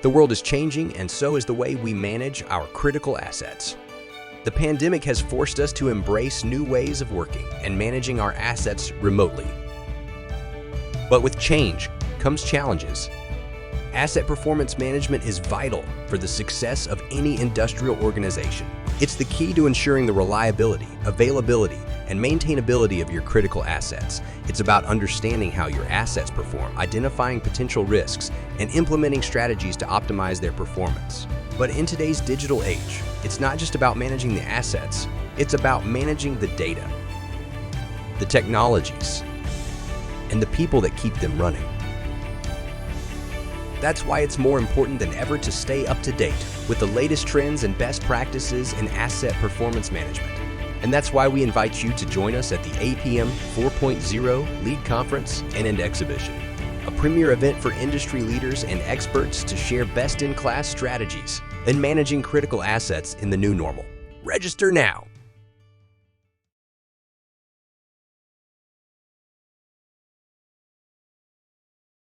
The world is changing, and so is the way we manage our critical assets. The pandemic has forced us to embrace new ways of working and managing our assets remotely. But with change comes challenges. Asset performance management is vital for the success of any industrial organization. It's the key to ensuring the reliability, availability, and maintainability of your critical assets. It's about understanding how your assets perform, identifying potential risks, and implementing strategies to optimize their performance. But in today's digital age, it's not just about managing the assets, it's about managing the data, the technologies, and the people that keep them running. That's why it's more important than ever to stay up to date with the latest trends and best practices in asset performance management. And that's why we invite you to join us at the APM 4.0 LEAD Conference and Exhibition, a premier event for industry leaders and experts to share best-in-class strategies in managing critical assets in the new normal. Register now.